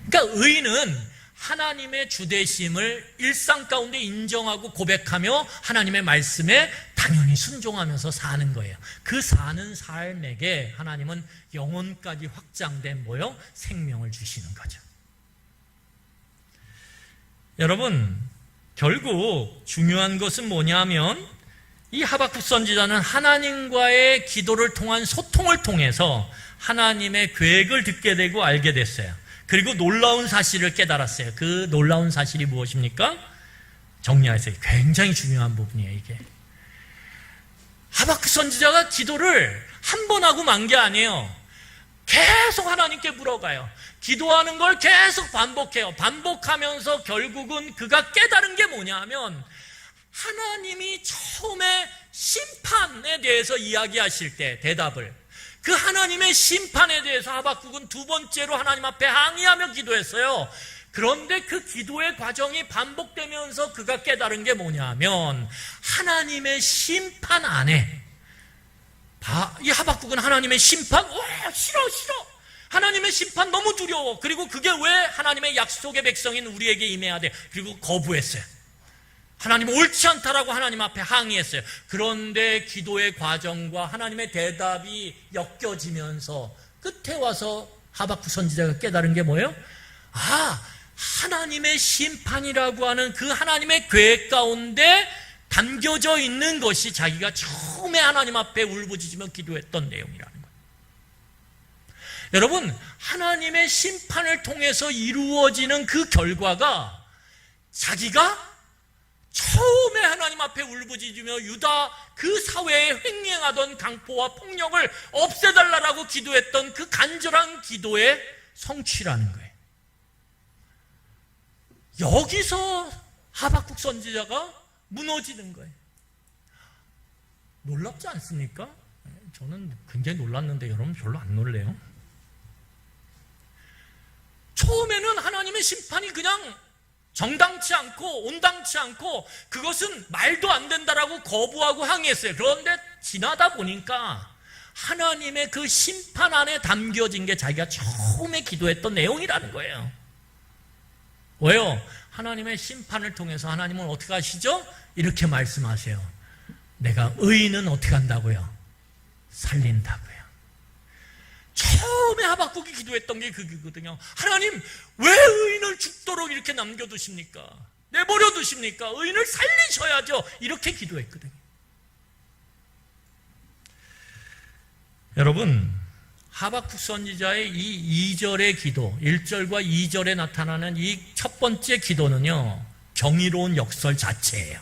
[SPEAKER 1] 그러니까 의인은 하나님의 주되심을 일상 가운데 인정하고 고백하며 하나님의 말씀에 당연히 순종하면서 사는 거예요. 그 사는 삶에게 하나님은 영혼까지 확장된 생명을 주시는 거죠. 여러분, 결국 중요한 것은 뭐냐면 이 하박국 선지자는 하나님과의 기도를 통한 소통을 통해서 하나님의 계획을 듣게 되고 알게 됐어요. 그리고 놀라운 사실을 깨달았어요. 그 놀라운 사실이 무엇입니까? 정리하세요. 굉장히 중요한 부분이에요, 이게. 하박국 선지자가 기도를 한 번 하고 만 게 아니에요. 계속 하나님께 물어가요. 기도하는 걸 계속 반복해요. 반복하면서 결국은 그가 깨달은 게 뭐냐 하면 하나님이 처음에 심판에 대해서 이야기하실 때 대답을 그 하나님의 심판에 대해서 하박국은 두 번째로 하나님 앞에 항의하며 기도했어요. 그런데 그 기도의 과정이 반복되면서 그가 깨달은 게 뭐냐 하면 하나님의 심판 안에 이 하박국은 하나님의 심판 싫어 하나님의 심판 너무 두려워. 그리고 그게 왜 하나님의 약속의 백성인 우리에게 임해야 돼. 그리고 거부했어요. 하나님 옳지 않다라고 하나님 앞에 항의했어요. 그런데 기도의 과정과 하나님의 대답이 엮여지면서 끝에 와서 하박국 선지자가 깨달은 게 뭐예요? 하나님의 심판이라고 하는 그 하나님의 계획 가운데 담겨져 있는 것이 자기가 처음에 하나님 앞에 울부짖으며 기도했던 내용이라는 거예요. 여러분, 하나님의 심판을 통해서 이루어지는 그 결과가 자기가 처음에 하나님 앞에 울부짖으며 유다 그 사회에 횡행하던 강포와 폭력을 없애달라고 기도했던 그 간절한 기도의 성취라는 거예요. 여기서 하박국 선지자가 무너지는 거예요. 놀랍지 않습니까? 저는 굉장히 놀랐는데 여러분 별로 안 놀래요? 처음에는 하나님의 심판이 그냥 정당치 않고 온당치 않고 그것은 말도 안 된다라고 거부하고 항의했어요. 그런데 지나다 보니까 하나님의 그 심판 안에 담겨진 게 자기가 처음에 기도했던 내용이라는 거예요. 왜요? 하나님의 심판을 통해서 하나님은 어떻게 하시죠? 이렇게 말씀하세요. 내가 의인은 어떻게 한다고요? 살린다고요. 처음에 하박국이 기도했던 게 그거거든요. 하나님, 왜 의인을 죽도록 이렇게 남겨두십니까? 내버려 두십니까? 의인을 살리셔야죠. 이렇게 기도했거든요. 여러분, 하박국 선지자의 이 2절의 기도, 1절과 2절에 나타나는 이 첫 번째 기도는요, 경이로운 역설 자체예요.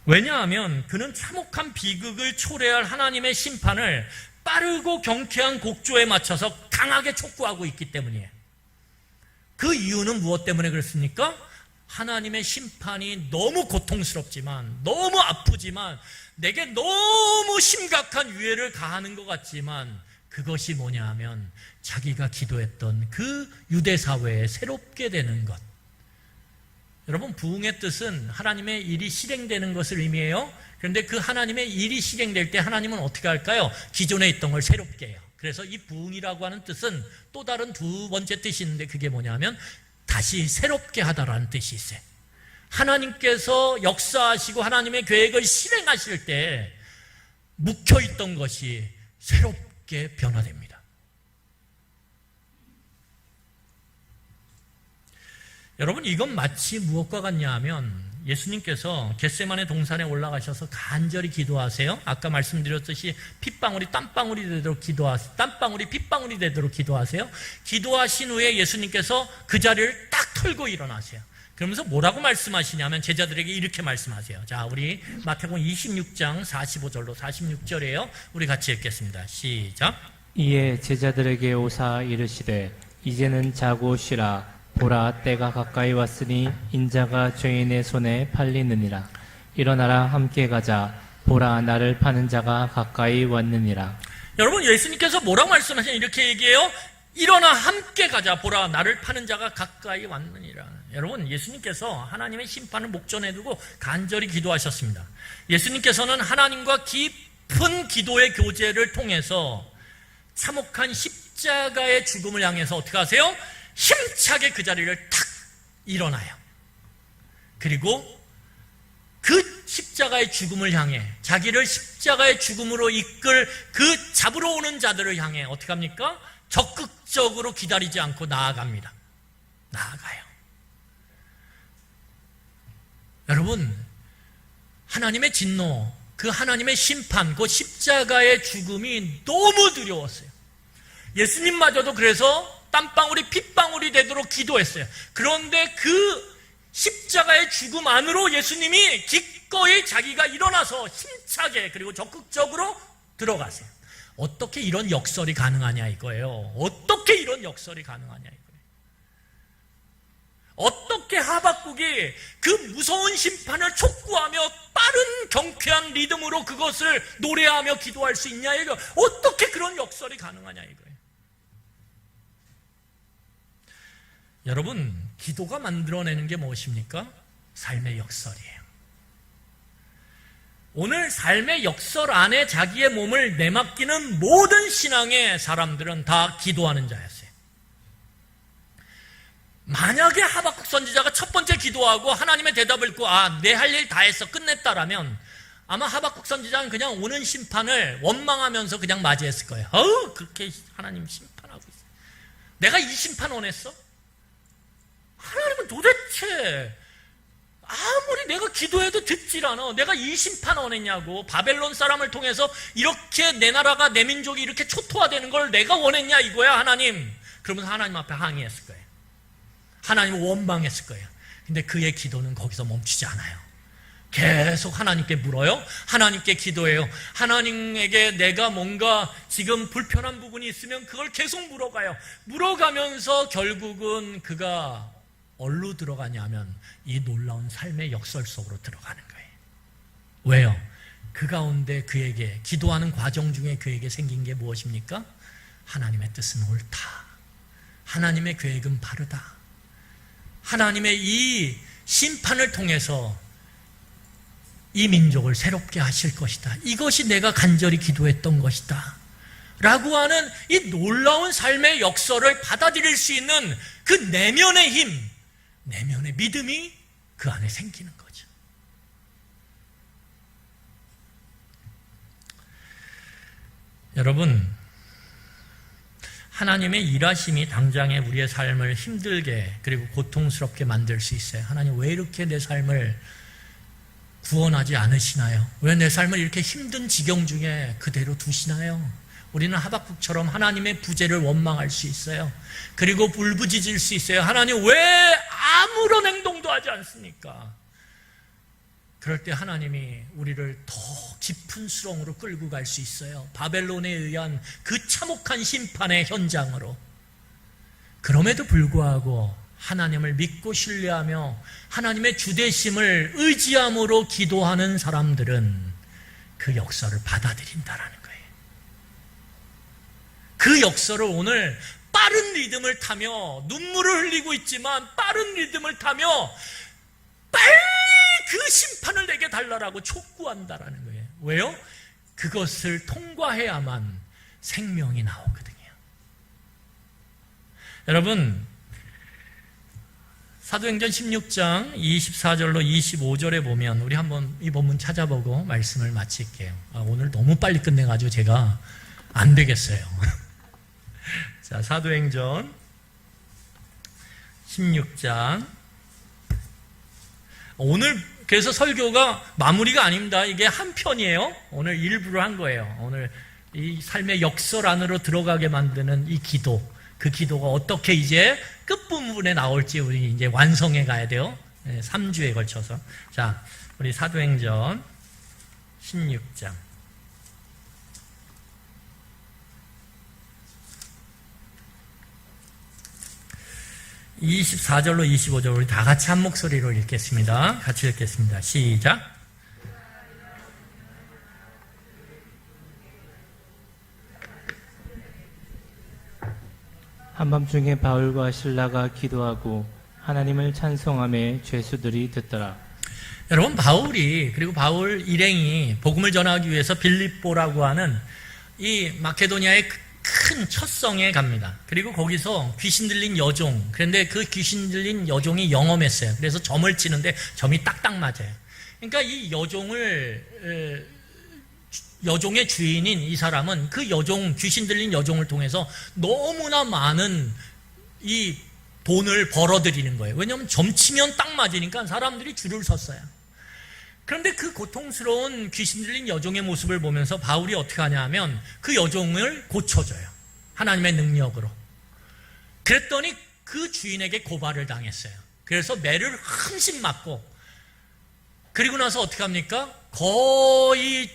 [SPEAKER 1] 왜냐하면 그는 참혹한 비극을 초래할 하나님의 심판을 빠르고 경쾌한 곡조에 맞춰서 강하게 촉구하고 있기 때문이에요. 그 이유는 무엇 때문에 그렇습니까? 하나님의 심판이 너무 고통스럽지만, 너무 아프지만, 내게 너무 심각한 유해를 가하는 것 같지만, 그것이 뭐냐 하면 자기가 기도했던 그 유대 사회에 새롭게 되는 것. 여러분, 부흥의 뜻은 하나님의 일이 실행되는 것을 의미해요. 그런데 그 하나님의 일이 실행될 때 하나님은 어떻게 할까요? 기존에 있던 걸 새롭게 해요. 그래서 이 부흥이라고 하는 뜻은 또 다른 두 번째 뜻이 있는데 그게 뭐냐면 다시 새롭게 하다라는 뜻이 있어요. 하나님께서 역사하시고 하나님의 계획을 실행하실 때 묵혀있던 것이 새롭게 변화됩니다. 여러분, 이건 마치 무엇과 같냐 하면 예수님께서 겟세마네 동산에 올라가셔서 간절히 기도하세요. 아까 말씀드렸듯이 핏방울이 땀방울이 되도록 기도하세요. 땀방울이 핏방울이 되도록 기도하세요. 기도하신 후에 예수님께서 그 자리를 딱 털고 일어나세요. 그러면서 뭐라고 말씀하시냐면 제자들에게 이렇게 말씀하세요. 자, 우리 마태복음 26장 45절로 46절이에요. 우리 같이 읽겠습니다. 시작.
[SPEAKER 2] 이에 제자들에게 오사 이르시되 이제는 자고 쉬라. 보라, 때가 가까이 왔으니 인자가 죄인의 손에 팔리느니라. 일어나라, 함께 가자. 보라, 나를 파는 자가 가까이 왔느니라.
[SPEAKER 1] 여러분, 예수님께서 뭐라고 말씀하시냐 이렇게 얘기해요. 일어나 함께 가자. 보라, 나를 파는 자가 가까이 왔느니라. 여러분, 예수님께서 하나님의 심판을 목전에 두고 간절히 기도하셨습니다. 예수님께서는 하나님과 깊은 기도의 교제를 통해서 참혹한 십자가의 죽음을 향해서 어떻게 하세요? 힘차게 그 자리를 탁 일어나요. 그리고 그 십자가의 죽음을 향해 자기를 십자가의 죽음으로 이끌 그 잡으러 오는 자들을 향해 어떻게 합니까? 적극적으로 기다리지 않고 나아갑니다. 나아가요. 여러분, 하나님의 진노, 그 하나님의 심판, 그 십자가의 죽음이 너무 두려웠어요. 예수님마저도 그래서 땀방울이 핏방울이 되도록 기도했어요. 그런데 그 십자가의 죽음 안으로 예수님이 기꺼이 자기가 일어나서 힘차게 그리고 적극적으로 들어가세요. 어떻게 이런 역설이 가능하냐 이거예요. 어떻게 이런 역설이 가능하냐 이거예요. 어떻게 하박국이 그 무서운 심판을 촉구하며 빠른 경쾌한 리듬으로 그것을 노래하며 기도할 수 있냐 이거. 어떻게 그런 역설이 가능하냐 이거예요. 여러분, 기도가 만들어내는 게 무엇입니까? 삶의 역설이에요. 오늘 삶의 역설 안에 자기의 몸을 내맡기는 모든 신앙의 사람들은 다 기도하는 자였어요. 만약에 하박국 선지자가 첫 번째 기도하고 하나님의 대답을 듣고 내 할 일 다 했어 끝냈다라면 아마 하박국 선지자는 그냥 오는 심판을 원망하면서 그냥 맞이했을 거예요. 그렇게 하나님 심판하고 있어. 내가 이 심판 원했어? 하나님은 도대체 아무리 내가 기도해도 듣질 않아. 내가 이 심판 원했냐고. 바벨론 사람을 통해서 이렇게 내 나라가 내 민족이 이렇게 초토화되는 걸 내가 원했냐 이거야 하나님. 그러면서 하나님 앞에 항의했을 거예요. 하나님을 원망했을 거예요. 근데 그의 기도는 거기서 멈추지 않아요. 계속 하나님께 물어요. 하나님께 기도해요. 하나님에게 내가 뭔가 지금 불편한 부분이 있으면 그걸 계속 물어가요. 물어가면서 결국은 그가 어디로 들어가냐면 이 놀라운 삶의 역설 속으로 들어가는 거예요. 왜요? 그 가운데 그에게 기도하는 과정 중에 그에게 생긴 게 무엇입니까? 하나님의 뜻은 옳다. 하나님의 계획은 바르다. 하나님의 이 심판을 통해서 이 민족을 새롭게 하실 것이다. 이것이 내가 간절히 기도했던 것이다. 라고 하는 이 놀라운 삶의 역설을 받아들일 수 있는 그 내면의 힘, 내면의 믿음이 그 안에 생기는 거죠. 여러분, 하나님의 일하심이 당장에 우리의 삶을 힘들게 그리고 고통스럽게 만들 수 있어요. 하나님 왜 이렇게 내 삶을 구원하지 않으시나요? 왜 내 삶을 이렇게 힘든 지경 중에 그대로 두시나요? 우리는 하박국처럼 하나님의 부재를 원망할 수 있어요. 그리고 울부짖을 수 있어요. 하나님 왜 아무런 행동도 하지 않습니까? 그럴 때 하나님이 우리를 더 깊은 수렁으로 끌고 갈 수 있어요. 바벨론에 의한 그 참혹한 심판의 현장으로. 그럼에도 불구하고 하나님을 믿고 신뢰하며 하나님의 주대심을 의지함으로 기도하는 사람들은 그 역사를 받아들인다라는 거예요. 그 역설을 오늘 빠른 리듬을 타며 눈물을 흘리고 있지만 빠른 리듬을 타며 빨리 그 심판을 내게 달라라고 촉구한다라는 거예요. 왜요? 그것을 통과해야만 생명이 나오거든요. 여러분, 사도행전 16장 24절로 25절에 보면 우리 한번 이 본문 찾아보고 말씀을 마칠게요. 오늘 너무 빨리 끝내가지고 제가 안 되겠어요. 자, 사도행전 16장. 오늘 그래서 설교가 마무리가 아닙니다. 이게 한 편이에요. 오늘 일부러 한 거예요. 오늘 이 삶의 역설 안으로 들어가게 만드는 이 기도, 그 기도가 어떻게 이제 끝부분에 나올지 우리 이제 완성해 가야 돼요. 3주에 걸쳐서. 자, 우리 사도행전 16장. 24절로 25절 우리 다 같이 한 목소리로 읽겠습니다. 같이 읽겠습니다. 시작.
[SPEAKER 2] 한밤중에 바울과 신라가 기도하고 하나님을 찬송하며 죄수들이 듣더라.
[SPEAKER 1] 여러분, 바울이, 그리고 바울 일행이 복음을 전하기 위해서 빌립보라고 하는 이 마케도니아의 큰 첫 성에 갑니다. 그리고 거기서 귀신 들린 여종, 그런데 그 귀신 들린 여종이 영험했어요. 그래서 점을 치는데 점이 딱딱 맞아요. 그러니까 이 여종의 주인인 이 사람은 그 여종, 귀신 들린 여종을 통해서 너무나 많은 이 돈을 벌어들이는 거예요. 왜냐하면 점치면 딱 맞으니까 사람들이 줄을 섰어요. 그런데 그 고통스러운 귀신 들린 여종의 모습을 보면서 바울이 어떻게 하냐 하면 그 여종을 고쳐줘요. 하나님의 능력으로. 그랬더니 그 주인에게 고발을 당했어요. 그래서 매를 흠씬 맞고, 그리고 나서 어떻게 합니까? 거의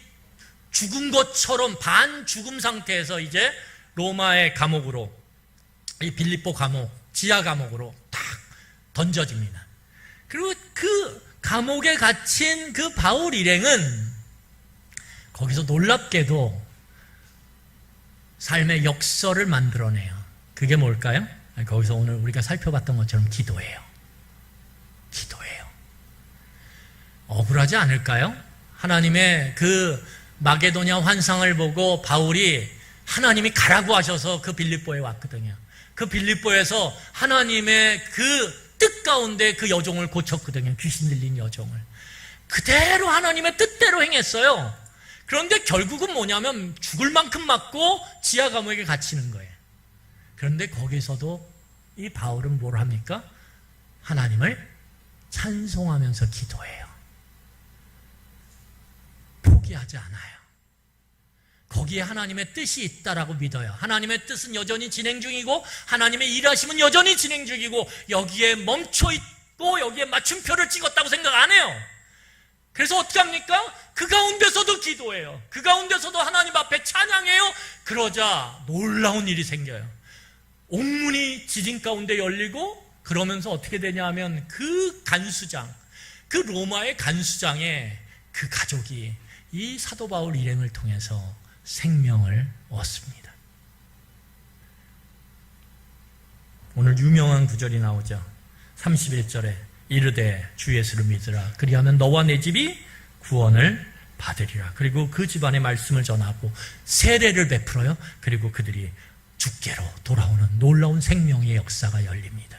[SPEAKER 1] 죽은 것처럼 반 죽음 상태에서 이제 로마의 감옥으로, 이 빌립보 감옥, 지하 감옥으로 딱 던져집니다. 그리고 그 감옥에 갇힌 그 바울 일행은 거기서 놀랍게도 삶의 역설을 만들어내요. 그게 뭘까요? 거기서 오늘 우리가 살펴봤던 것처럼 기도예요. 기도예요. 억울하지 않을까요? 하나님의 그 마게도냐 환상을 보고 바울이 하나님이 가라고 하셔서 그 빌립보에 왔거든요. 그 빌립보에서 하나님의 그 뜻 가운데 그 여종을 고쳤거든요. 귀신 들린 여종을. 그대로 하나님의 뜻대로 행했어요. 그런데 결국은 뭐냐면 죽을 만큼 맞고 지하 감옥에 갇히는 거예요. 그런데 거기서도 이 바울은 뭘 합니까? 하나님을 찬송하면서 기도해요. 포기하지 않아요. 거기에 하나님의 뜻이 있다라고 믿어요. 하나님의 뜻은 여전히 진행 중이고 하나님의 일하심은 여전히 진행 중이고 여기에 멈춰 있고 여기에 맞춤표를 찍었다고 생각 안 해요. 그래서 어떻게 합니까? 그 가운데서도 기도해요. 그 가운데서도 하나님 앞에 찬양해요. 그러자 놀라운 일이 생겨요. 옥문이 지진 가운데 열리고, 그러면서 어떻게 되냐 하면 그 간수장, 그 로마의 간수장의 그 가족이 이 사도 바울 일행을 통해서 생명을 얻습니다. 오늘 유명한 구절이 나오죠. 31절에 이르되 주 예수를 믿으라. 그리하면 너와 내 집이 구원을 받으리라. 그리고 그 집안에 말씀을 전하고 세례를 베풀어요. 그리고 그들이 주께로 돌아오는 놀라운 생명의 역사가 열립니다.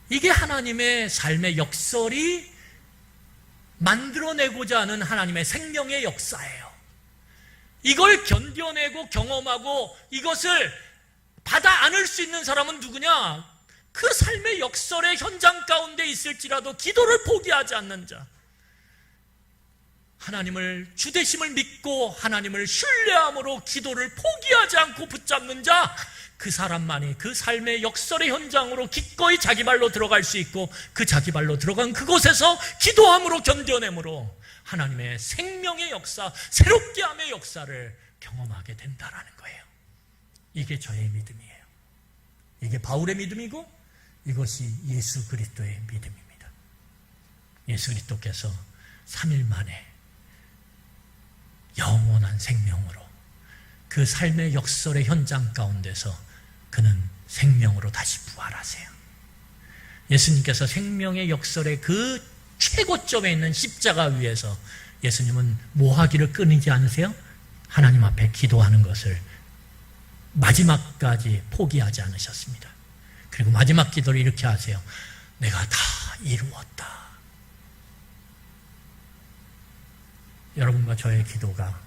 [SPEAKER 1] 이게 하나님의 삶의 역설이 만들어내고자 하는 하나님의 생명의 역사예요. 이걸 견뎌내고 경험하고 이것을 받아 안을 수 있는 사람은 누구냐? 그 삶의 역설의 현장 가운데 있을지라도 기도를 포기하지 않는 자, 하나님을 주되심을 믿고 하나님을 신뢰함으로 기도를 포기하지 않고 붙잡는 자, 그 사람만이 그 삶의 역설의 현장으로 기꺼이 자기 발로 들어갈 수 있고, 그 자기 발로 들어간 그곳에서 기도함으로 견뎌내므로 하나님의 생명의 역사, 새롭게 함의 역사를 경험하게 된다라는 거예요. 이게 저의 믿음이에요. 이게 바울의 믿음이고 이것이 예수 그리스도의 믿음입니다. 예수 그리스도께서 3일 만에 영원한 생명으로 그 삶의 역설의 현장 가운데서 그는 생명으로 다시 부활하세요. 예수님께서 생명의 역설의 그 최고점에 있는 십자가 위에서 예수님은 뭐 하기를 끊이지 않으세요? 하나님 앞에 기도하는 것을 마지막까지 포기하지 않으셨습니다. 그리고 마지막 기도를 이렇게 하세요. 내가 다 이루었다. 여러분과 저의 기도가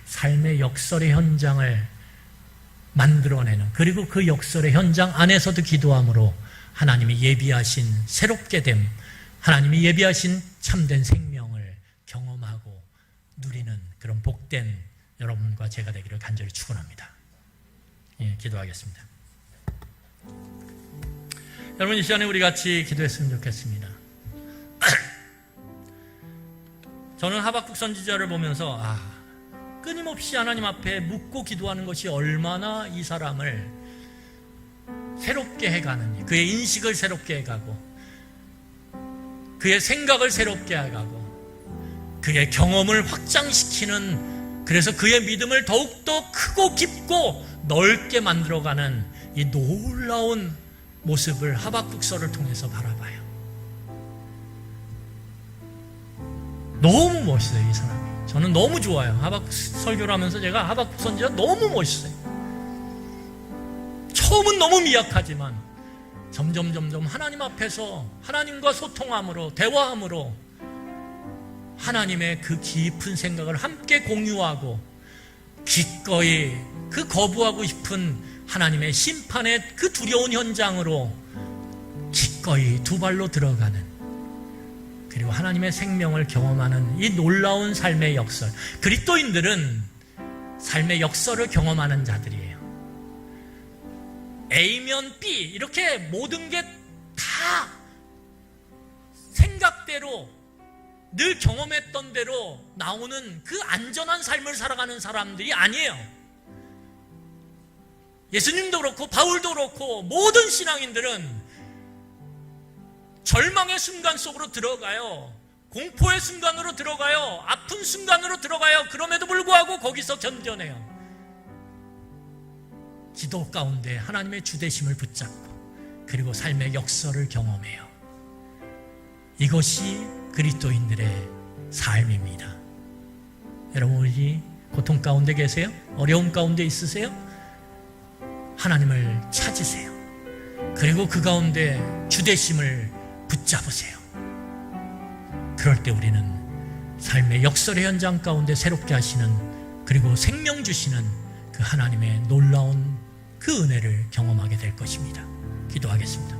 [SPEAKER 1] 삶의 역설의 현장을 만들어내는, 그리고 그 역설의 현장 안에서도 기도함으로 하나님이 예비하신 새롭게 됨, 하나님이 예비하신 참된 생명을 경험하고 누리는 그런 복된 여러분과 제가 되기를 간절히 축원합니다. 예, 기도하겠습니다. 여러분, 이 시간에 우리 같이 기도했으면 좋겠습니다. 저는 하박국 선지자를 보면서 끊임없이 하나님 앞에 묻고 기도하는 것이 얼마나 이 사람을 새롭게 해가는지, 그의 인식을 새롭게 해가고 그의 생각을 새롭게 해가고 그의 경험을 확장시키는, 그래서 그의 믿음을 더욱더 크고 깊고 넓게 만들어가는 이 놀라운 모습을 하박국서를 통해서 바라봐요. 너무 멋있어요, 이 사람이. 저는 너무 좋아요. 하박국 설교를 하면서 제가 하박국 선지자 너무 멋있어요. 처음은 너무 미약하지만 점점 하나님 앞에서 하나님과 소통함으로, 대화함으로 하나님의 그 깊은 생각을 함께 공유하고 기꺼이 그 거부하고 싶은 하나님의 심판의 그 두려운 현장으로 기꺼이 두 발로 들어가는, 그리고 하나님의 생명을 경험하는 이 놀라운 삶의 역설. 그리스도인들은 삶의 역설을 경험하는 자들이에요. A면 B, 이렇게 모든 게 다 생각대로 늘 경험했던 대로 나오는 그 안전한 삶을 살아가는 사람들이 아니에요. 예수님도 그렇고 바울도 그렇고 모든 신앙인들은 절망의 순간 속으로 들어가요. 공포의 순간으로 들어가요. 아픈 순간으로 들어가요. 그럼에도 불구하고 거기서 견뎌내요. 기도 가운데 하나님의 주되심을 붙잡고 그리고 삶의 역설을 경험해요. 이것이 그리스도인들의 삶입니다. 여러분, 우리 고통 가운데 계세요? 어려움 가운데 있으세요? 하나님을 찾으세요. 그리고 그 가운데 주되심을 붙잡으세요. 그럴 때 우리는 삶의 역설의 현장 가운데 새롭게 하시는, 그리고 생명 주시는 그 하나님의 놀라운 그 은혜를 경험하게 될 것입니다. 기도하겠습니다.